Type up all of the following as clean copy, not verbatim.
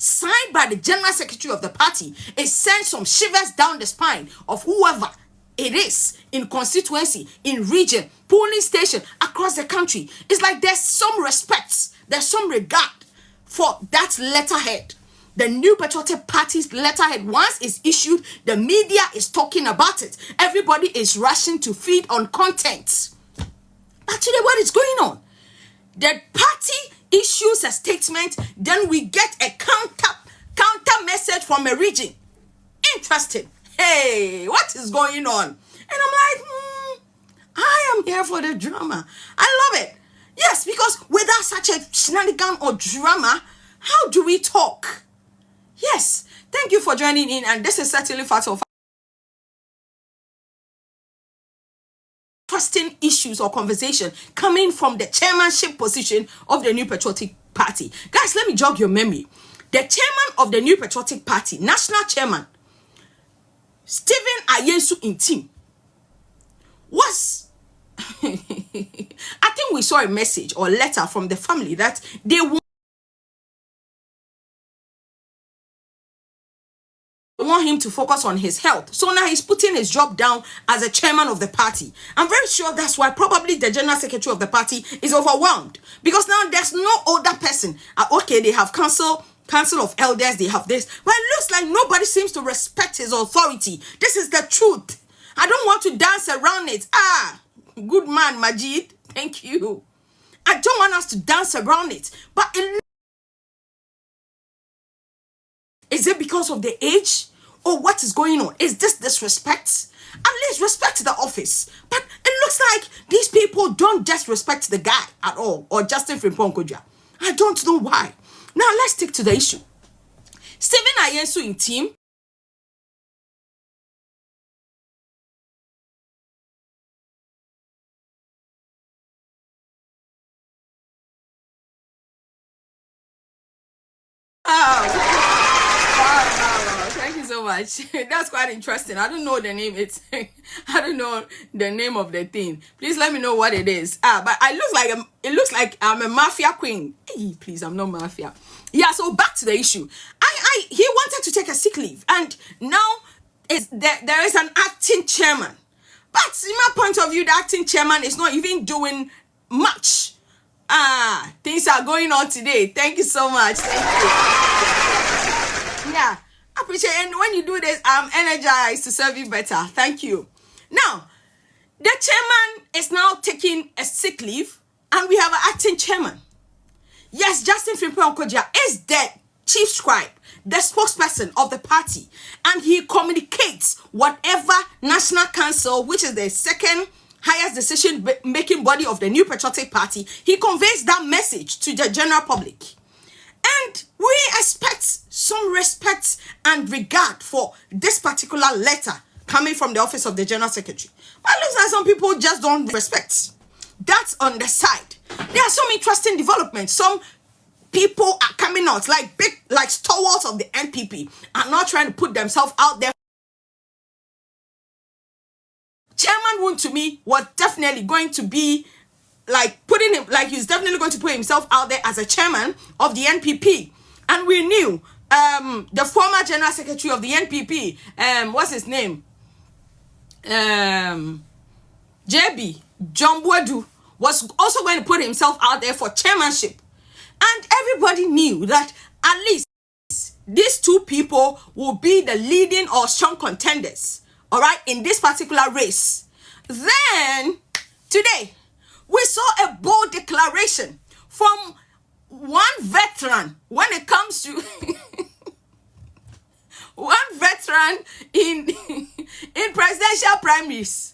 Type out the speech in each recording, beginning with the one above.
signed by the General Secretary of the party, it sends some shivers down the spine of whoever it is in constituency, in region, polling station, across the country. It's like there's some respect, there's some regard for that letterhead. The New Patriotic Party's letterhead, once it's issued, the media is talking about it. Everybody is rushing to feed on content. But today, what is going on? The party issues a statement, then we get a counter message from a region. Interesting. Hey, what is going on? And I'm like, I am here for the drama. I love it. Yes, because without such a shenanigan or drama, how do we talk? Yes, thank you for joining in, and this is certainly part of interesting issues or conversation coming from the chairmanship position of the New Patriotic Party. Guys, let me jog your memory. The chairman of the New Patriotic Party, national chairman, Stephen Ayensu in team, was I think we saw a message or letter from the family that they want him to focus on his health. So now he's putting his job down as a chairman of the party. I'm very sure that's why probably the general secretary of the party is overwhelmed, because now there's no older person. Okay, they have council of elders, they have this, but it looks like nobody seems to respect his authority. This is the truth. I don't want to dance around it. Good man, Majid. Thank you. I don't want us to dance around it. But is it because of the age? Or what is going on? Is this disrespect? At least respect the office. But it looks like these people don't just respect the guy at all. Or Justin Kodua. I don't know why. Now let's stick to the issue. Stephen Ayensu in team. Thank you so much. That's quite interesting. I don't know the name. I don't know the name of the thing. Please let me know what it is. But it looks like I'm a mafia queen. Hey, please, I'm not mafia. Yeah. So back to the issue. He wanted to take a sick leave, and now there is an acting chairman. But in my point of view, the acting chairman is not even doing much. Things are going on today. Thank you so much. Thank you. Yeah, I appreciate it. And when you do this, I'm energized to serve you better. Thank you. Now, the chairman is now taking a sick leave, and we have an acting chairman. Yes, Justin Kodua is the chief scribe, the spokesperson of the party, and he communicates whatever National Council, which is the second highest decision-making body of the New Patriotic Party, he conveys that message to the general public. And we expect some respect and regard for this particular letter coming from the office of the General Secretary. But it looks like some people just don't respect. That's on the side. There are some interesting developments. Some people are coming out, like stalwarts of the NPP, are not trying to put themselves out there. Chairman Woon to me was definitely going to be he's definitely going to put himself out there as a chairman of the NPP. And we knew the former general secretary of the NPP, what's his name? JB, John Boadu, was also going to put himself out there for chairmanship. And everybody knew that at least these two people will be the leading or strong contenders, all right, in this particular race. Then, today, we saw a bold declaration from one veteran when it comes to one veteran in presidential primaries.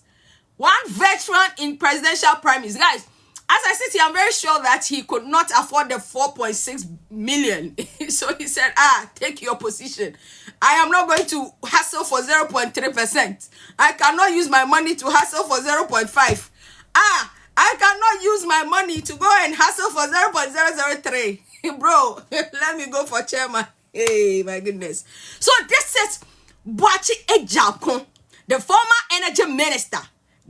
One veteran in presidential primaries. Guys, as I sit here, I'm very sure that he could not afford the 4.6 million. So he said, take your position. I am not going to hustle for 0.3%. I cannot use my money to hustle for 0.5. I cannot use my money to go and hustle for 0.003. Bro, let me go for chairman. Hey, my goodness. So this is Boachi Ejapon, the former energy minister.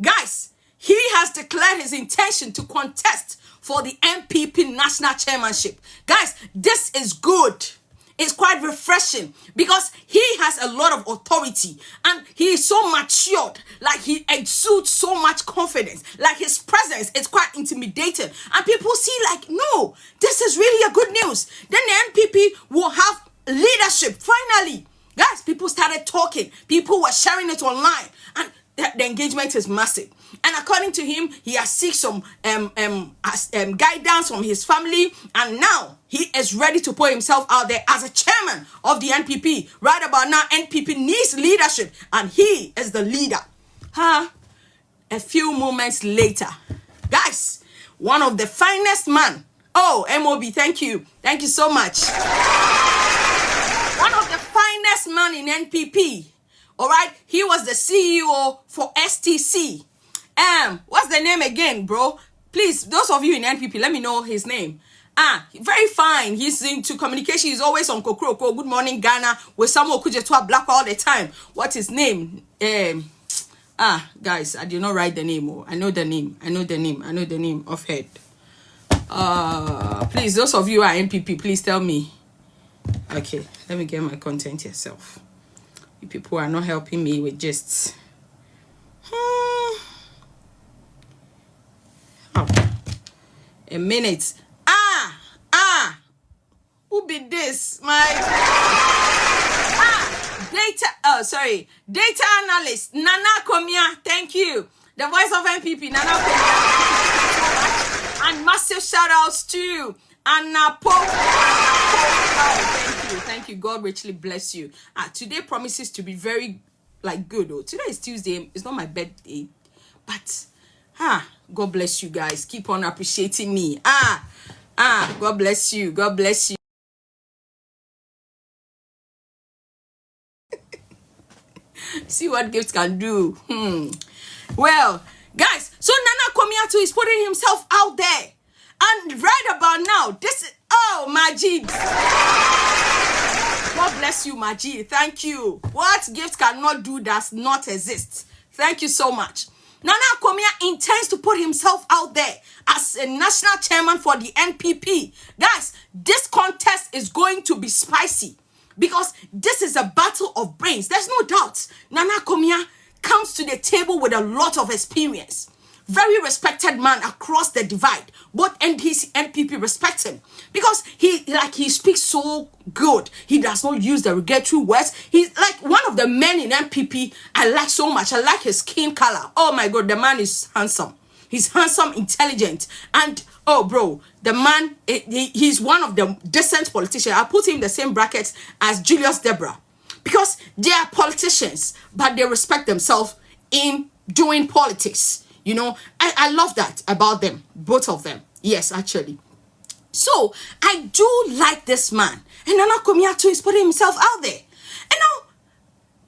Guys, he has declared his intention to contest for the NPP national chairmanship. Guys, this is good. is quite refreshing because he has a lot of authority and he is so matured. Like he exudes so much confidence. Like his presence is quite intimidating. And people see like, no, this is really a good news. Then the NPP will have leadership finally. Guys, people started talking. People were sharing it online. And the engagement is massive. And according to him, he has seeked some guidance from his family. And now he is ready to put himself out there as a chairman of the NPP. Right about now, NPP needs leadership. And he is the leader. A few moments later, guys, one of the finest man. Oh, MOB, thank you. Thank you so much. One of the finest man in NPP. All right, he was the CEO for STC. What's the name again, bro? Please, those of you in NPP, let me know his name. Very fine. He's into communication. He's always on Kokroko, Good Morning Ghana, with Samuel Kujetwa Black all the time. What's his name? Guys, I did not write the name. Oh, I know the name. I know the name of head. Please, those of you who are NPP, please tell me. Okay, let me get my content yourself. You people are not helping me with just a minute. Who be this? Data analyst Nana Komia. Thank you. The voice of NPP, Nana Komia. And massive shout outs to Anna Pope. Thank you. God richly bless you. Today promises to be very good. Today is Tuesday. It's not my birthday, but God bless you guys. Keep on appreciating me. God bless you. God bless you. See what gifts can do. Well, guys, so Nana Komiatu is putting himself out there. And right about now, this is, Majid. God bless you, Majid. Thank you. What gifts cannot do does not exist. Thank you so much. Nana Komia intends to put himself out there as a national chairman for the NPP. Guys, this contest is going to be spicy because this is a battle of brains. There's no doubt. Nana Komia comes to the table with a lot of experience. Very respected man across the divide. Both NDC and NPP respect him because he speaks so good. He does not use derogatory words. He's like one of the men in NPP I like so much. I like his skin color. Oh my God, the man is handsome. He's handsome, intelligent, and the man, he's one of the decent politicians. I put him in the same brackets as Julius Deborah because they are politicians, but they respect themselves in doing politics. You know, I love that about them, both of them. Yes, actually. So, I do like this man. And Nana Komiatu is putting himself out there. And now,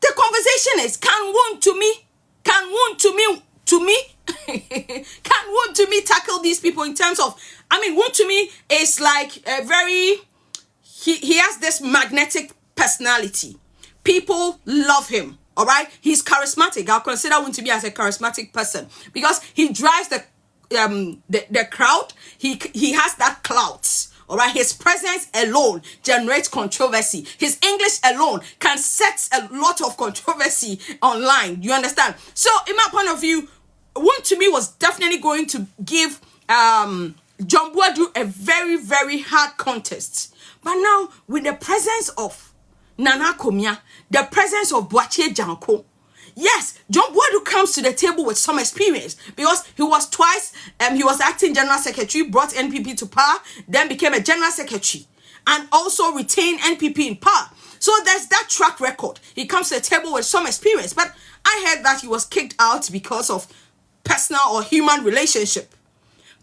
the conversation is, can Woon to me tackle these people in terms of, Woon to me is like a very, he has this magnetic personality. People love him. All right, he's charismatic. I'll consider him to be as a charismatic person because he drives the crowd. He has that clout. All right, his presence alone generates controversy. His English alone can set a lot of controversy online. You understand? So, in my point of view, Woon to me was definitely going to give John Boadu a very, very hard contest. But now, with the presence of Nana Komia, the presence of Boakye Janko. Yes, John Boadu comes to the table with some experience because he was twice, he was acting general secretary, brought NPP to power, then became a general secretary, and also retained NPP in power. So there's that track record. He comes to the table with some experience, but I heard that he was kicked out because of personal or human relationship.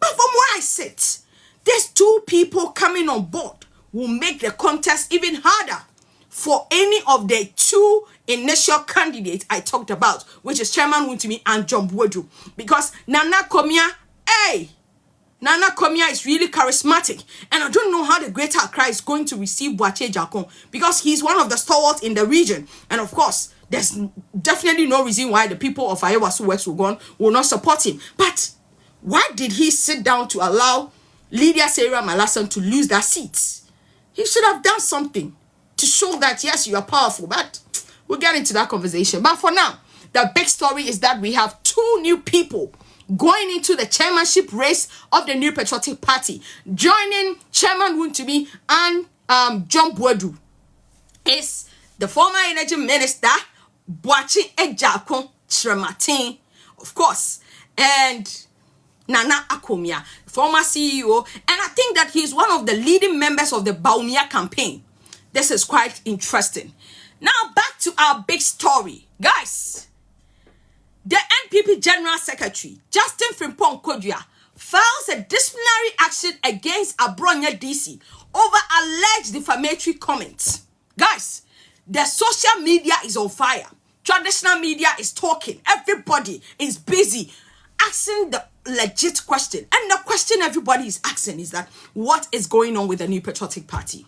But from where I sit, there's two people coming on board will make the contest even harder for any of the two initial candidates I talked about, which is Chairman Wontumi and John Boadu. Because Nana Komia is really charismatic. And I don't know how the Greater Accra is going to receive Boakye Janko because he's one of the stalwarts in the region. And of course, there's definitely no reason why the people of Ayawasu West will not support him. But why did he sit down to allow Lydia Sarah Malasan to lose that seat? He should have done something. to show that, yes, you are powerful. But we'll get into that conversation. But for now, the big story is that we have 2 new people going into the chairmanship race of the New Patriotic Party. Joining Chairman Wontumi and John Boadu is the former Energy Minister, Boakye Ejako Shrematin, of course, and Nana Akomia, former CEO, and I think that he's one of the leading members of the Baumia campaign. This is quite interesting. Now, back to our big story. Guys, the NPP General Secretary, Justin Kodua, files a disciplinary action against Abronya DC over alleged defamatory comments. Guys, the social media is on fire. Traditional media is talking. Everybody is busy asking the legit question. And the question everybody is asking is that, what is going on with the New Patriotic Party?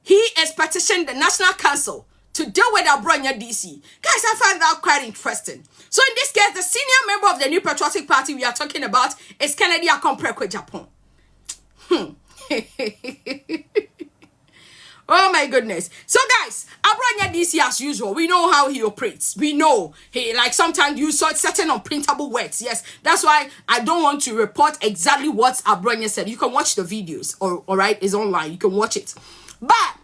He has petitioned the National Council to deal with Abronya DC. Guys, I find that quite interesting. So in this case, the senior member of the New Patriotic Party we are talking about is Kennedy Akomprekwe Japan. Oh my goodness. So guys, Abronya DC as usual, we know how he operates. We know he like sometimes use certain unprintable words. Yes, that's why I don't want to report exactly what Abronya said. You can watch the videos, or all right, it's online. You can watch it. But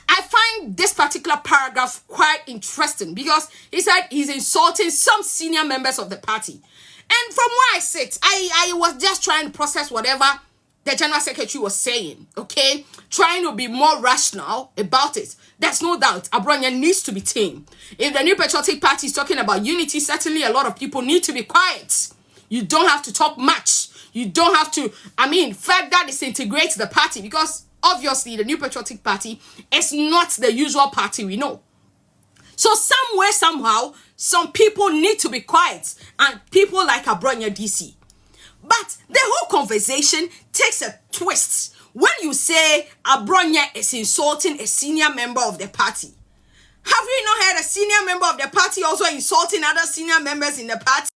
I find this particular paragraph quite interesting because he said he's insulting some senior members of the party. And from where I sit, I was just trying to process whatever the General Secretary was saying, okay? Trying to be more rational about it. There's no doubt Abronya needs to be tamed. If the New Patriotic Party is talking about unity, certainly a lot of people need to be quiet. You don't have to talk much. You don't have to, further disintegrate the party because obviously the New Patriotic Party is not the usual party we know. So somewhere, somehow, some people need to be quiet, and people like Abronya DC. But the whole conversation takes a twist when you say Abronya is insulting a senior member of the party. Have you not heard a senior member of the party also insulting other senior members in the party?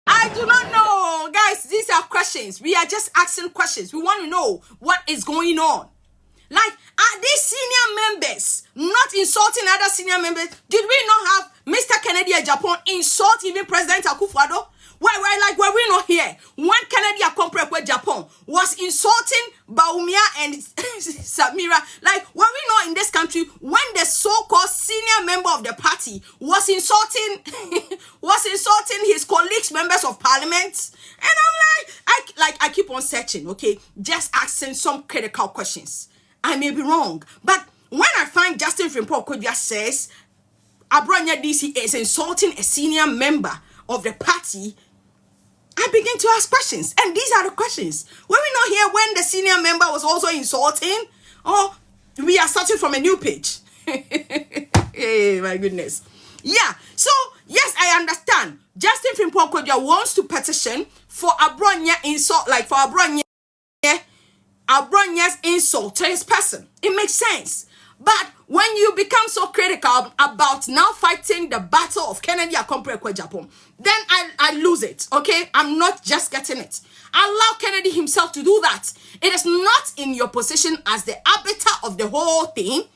I do not know. Guys, these are questions. We are just asking questions. We want to know what is going on. Like, are these senior members not insulting other senior members? Did we not have Mr. Kennedy Japan insult even President Akufo-Addo? Why, were we not here when Kennedy Akomprekwe Japan was insulting Baumia and Samira? Like, were we not in this country when the so-called senior member of the party was insulting his colleagues, members of parliament? And I keep on searching, okay, just asking some critical questions. I may be wrong, but when I find Justin Kodua says Abronya DC is insulting a senior member of the party, I begin to ask questions. And these are the questions. Were we not here when the senior member was also insulting? Or we are starting from a new page? Hey, my goodness. Yeah, so yes, I understand. Justin Kodua wants to petition for Abronya insult, like for Abronya's insult to his person. It makes sense. But when you become so critical about now fighting the battle of Kennedy Akomprekwe Japan, then I lose it, okay? I'm not just getting it. Allow Kennedy himself to do that. It is not in your position as the arbiter of the whole thing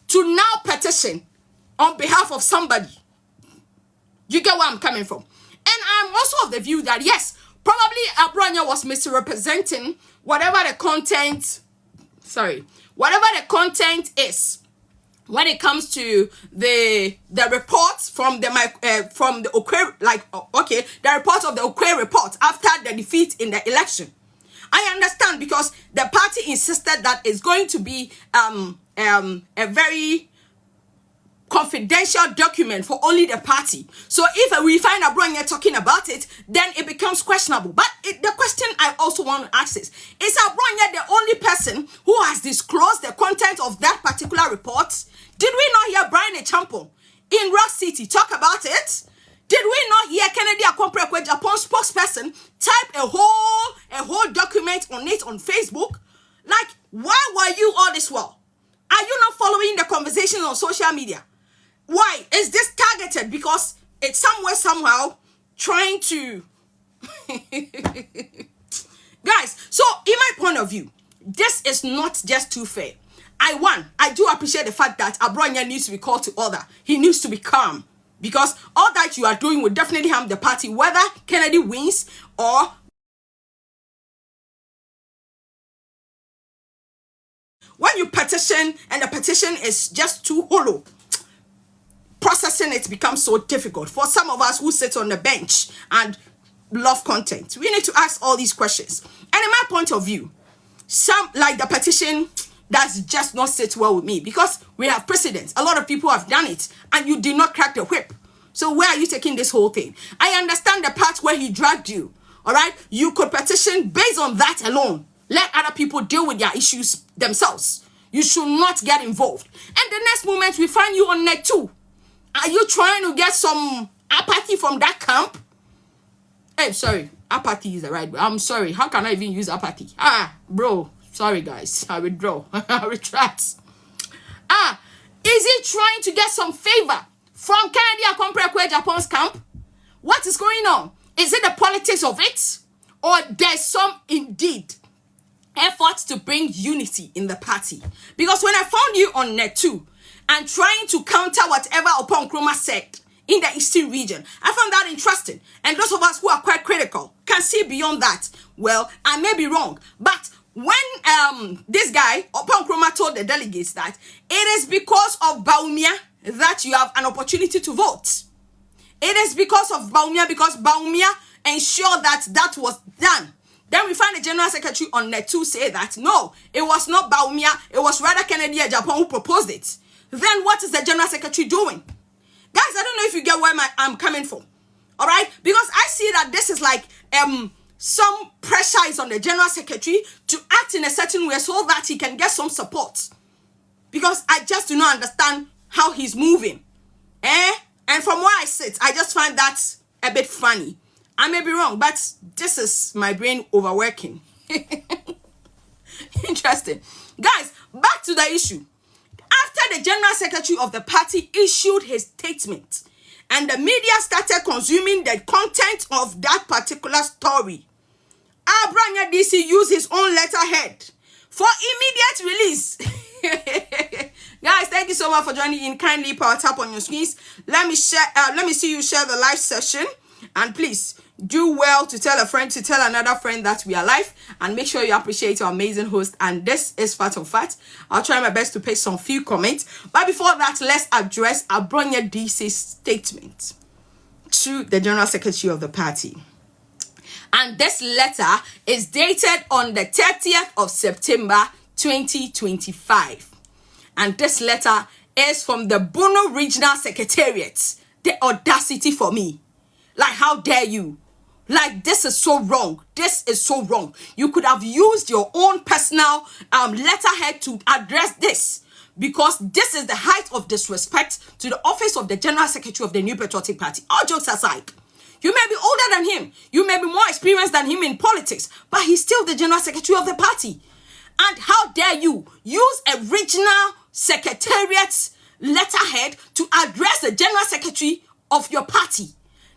to now petition on behalf of somebody. You get where I'm coming from? And I'm also of the view that, yes, probably Abronya was misrepresenting whatever the content is when it comes to the reports from the Okwe, the report of the Okwe report after the defeat in the election. I understand because the party insisted that it's going to be a very confidential document for only the party. So if we find Abronya talking about it, then it becomes questionable. But the question I also want to ask is Abronya the only person who has disclosed the content of that particular report? Did we not hear Brian Echampo in Rock City talk about it? Did we not hear Kennedy Akomprekwe Japan spokesperson type a whole document on it on Facebook? Like, why were you all this while? Are you not following the conversations on social media? Why? Is this targeted? Because it's somewhere, somehow, trying to... Guys, so in my point of view, this is not just too fair. I do appreciate the fact that Abronya needs to be called to order. He needs to be calm, because all that you are doing will definitely harm the party, whether Kennedy wins or when you petition and the petition is just too hollow, processing it becomes so difficult for some of us who sit on the bench and love content. We need to ask all these questions. And in my point of view, some like the petition, that's just not sit well with me, because we have precedents. A lot of people have done it and you did not crack the whip. So where are you taking this whole thing? I understand the part where he dragged you. All right. You could petition based on that alone. Let other people deal with their issues themselves. You should not get involved. And the next moment we find you on net 2. Are you trying to get some apathy from that camp? Hey, sorry. Apathy is the right word. I'm sorry. How can I even use apathy? Bro. Sorry, guys. I withdraw. I retract. Is he trying to get some favor from Kennedy Akompre Japan's camp? What is going on? Is it the politics of it? Or there's some indeed efforts to bring unity in the party? Because when I found you on net 2 and trying to counter whatever Opon Kroma said in the Eastern region, I found that interesting. And those of us who are quite critical can see beyond that. Well, I may be wrong, but when this guy, Opon Kroma, told the delegates that it is because of Baumia that you have an opportunity to vote. It is because of Baumia, because Baumia ensured that that was done. Then we find the General Secretary on net 2 say that, no, it was not Baumia, it was rather Kennedy and Japan who proposed it. Then what is the General Secretary doing? Guys, I don't know if you get where I'm coming from. All right? Because I see that this is like some pressure is on the General Secretary to act in a certain way so that he can get some support. Because I just do not understand how he's moving. And from where I sit, I just find that a bit funny. I may be wrong, but this is my brain overworking. Interesting. Guys, back to the issue. After the General Secretary of the party issued his statement and the media started consuming the content of that particular story, Abranya DC used his own letterhead for immediate release. Guys, thank you so much for joining in. Kindly power tap on your screens. Let me see you share the live session, and please do well to tell a friend to tell another friend that we are live, and make sure you appreciate your amazing host. And this is Fat on Fat. I'll try my best to pick some few comments, but before that, let's address Abronya DC's statement to the General Secretary of the party. And this letter is dated on the 30th of September 2025. And this letter is from the Bono Regional Secretariat. The audacity for me. Like, how dare you? Like, this is so wrong. This is so wrong. You could have used your own personal letterhead to address this, because this is the height of disrespect to the office of the General Secretary of the New Patriotic Party. All jokes aside, you may be older than him. You may be more experienced than him in politics, but he's still the General Secretary of the party. And how dare you use a regional secretariat letterhead to address the General Secretary of your party?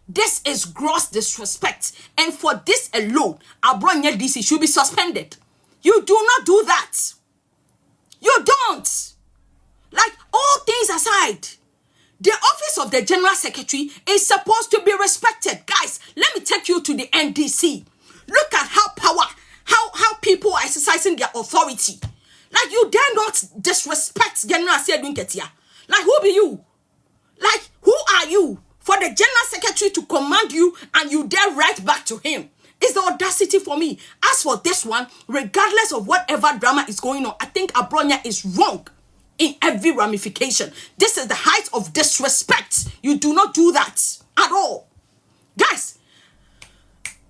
This is gross disrespect. And for this alone, Abronya DC should be suspended. You do not do that. You don't. Like, all things aside, the office of the General Secretary is supposed to be respected. Guys, let me take you to the NDC. Look at how people are exercising their authority. Like, you dare not disrespect General Secretary Ketia. Like, who be you? Like, who are you for the General Secretary to command you and you dare write back to him? It's the audacity for me. As for this one, regardless of whatever drama is going on, I think Abronya is wrong in every ramification. This is the height of disrespect. You do not do that at all. Guys,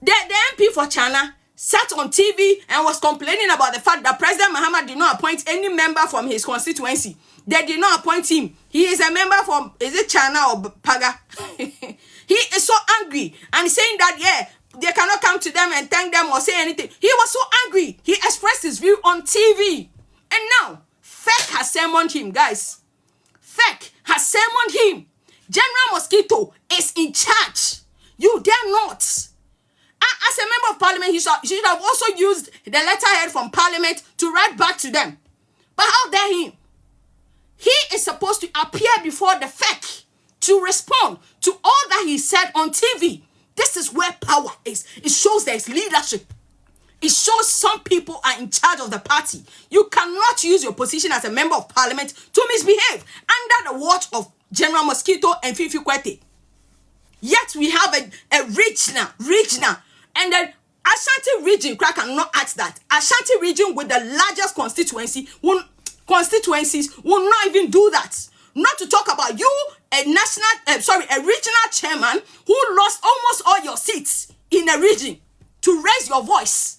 the MP for China sat on TV and was complaining about the fact that President Mahama did not appoint any member from his constituency. They did not appoint him. He is a member from, is it China or Paga? He is so angry and saying that, yeah, they cannot come to them and thank them or say anything. He was so angry. He expressed his view on TV. And now, FEC has summoned him, guys. FEC has summoned him. General Mosquito is in charge. You dare not. As a member of parliament, he should have also used the letterhead from parliament to write back to them. But how dare him? He is supposed to appear before the FEC to respond to all that he said on TV. This is where power is. It shows there is leadership. It shows some people are in charge of the party. You cannot use your position as a member of parliament to misbehave under the watch of General Mosquito and Fifi Kwete. Yet we have a regional, and then Ashanti region cannot act that. Ashanti region with the largest constituencies will not even do that. Not to talk about you, a regional chairman who lost almost all your seats in a region to raise your voice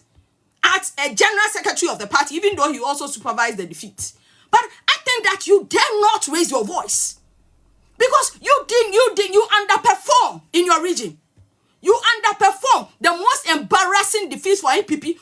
as a general secretary of the party, even though he also supervised the defeat. But I think that you dare not raise your voice because you underperform in your region. You underperform. The most embarrassing defeat for NPP